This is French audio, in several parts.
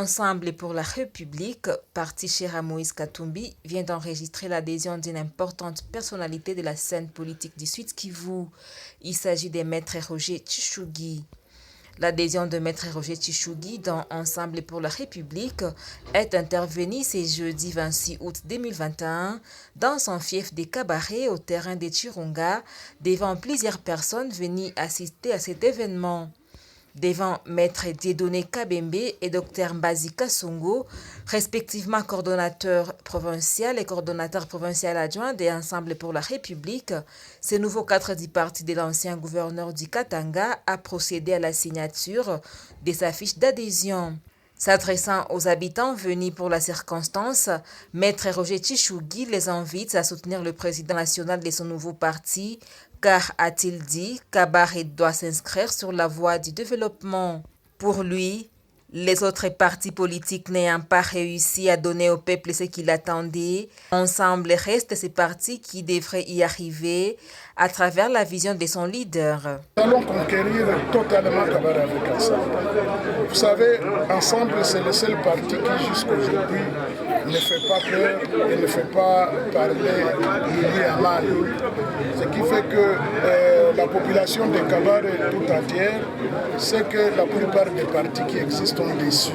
Ensemble pour la République, parti cher à Moïse Katumbi, vient d'enregistrer l'adhésion d'une importante personnalité de la scène politique du Sud Kivu. Il s'agit de Maître Roger Tshishogui. L'adhésion de Maître Roger Tshishogui dans Ensemble pour la République est intervenue ce jeudi 26 août 2021 dans son fief des Cabarets au terrain de Chirunga devant plusieurs personnes venues assister à cet événement. Devant Maître Dieudonné Kabembe et Dr Mbazika Songo, respectivement coordonnateur provincial et coordonnateur provincial adjoint des Ensemble pour la République, ce nouveau cadre du parti de l'ancien gouverneur du Katanga a procédé à la signature des affiches d'adhésion. S'adressant aux habitants venus pour la circonstance, Maître Roger Tshishogui les invite à soutenir le président national de son nouveau parti, car, a-t-il dit, Kabaré doit s'inscrire sur la voie du développement. Pour lui, les autres partis politiques n'ayant pas réussi à donner au peuple ce qu'il attendait, Ensemble reste ces partis qui devraient y arriver à travers la vision de son leader. Nous allons conquérir totalement Kabaré avec Ensemble. Vous savez, Ensemble, c'est le seul parti qui jusqu'à aujourd'hui ne fait pas peur et ne fait pas parler ni à mal. Ce qui fait que la population de Kabaré tout entière sait que la plupart des partis qui existent ont déçu.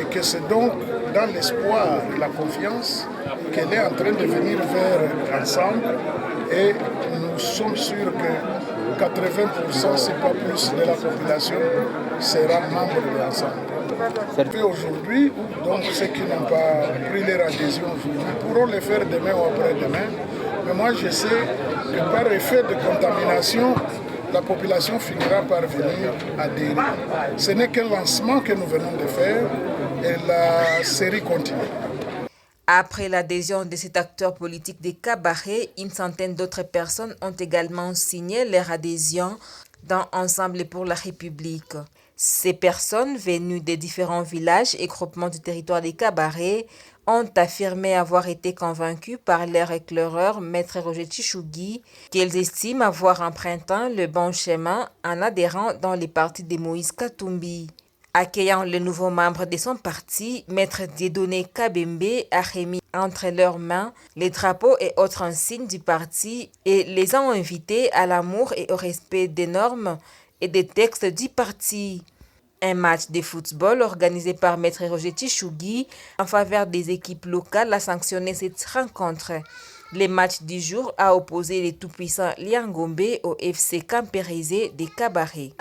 Et que c'est donc dans l'espoir et la confiance qu'elle est en train de venir vers Ensemble. Et nous sommes sûrs que 80%, si pas plus, de la population sera membre de l'Ensemble. Et aujourd'hui, donc ceux qui n'ont pas pris leur adhésion aujourd'hui pourront le faire demain ou après-demain. Mais moi je sais que par effet de contamination, la population finira par venir adhérer. Ce n'est qu'un lancement que nous venons de faire et la série continue. Après l'adhésion de cet acteur politique des Cabarets, une centaine d'autres personnes ont également signé leur adhésion dans Ensemble pour la République. Ces personnes venues des différents villages et groupements du territoire des Cabarets ont affirmé avoir été convaincues par leur éclaireur, Maître Roger Tshishogui, qu'elles estiment avoir emprunté le bon chemin en adhérant dans les partis de Moïse Katumbi. Accueillant le nouveau membre de son parti, Maître Dieudonné Kabembe a remis entre leurs mains les drapeaux et autres insignes du parti et les a invités à l'amour et au respect des normes et des textes du parti. Un match de football organisé par Maître Roger Tshishogui en faveur des équipes locales a sanctionné cette rencontre. Le match du jour a opposé les tout-puissants Liangombe au FC Camperizé des Cabarets.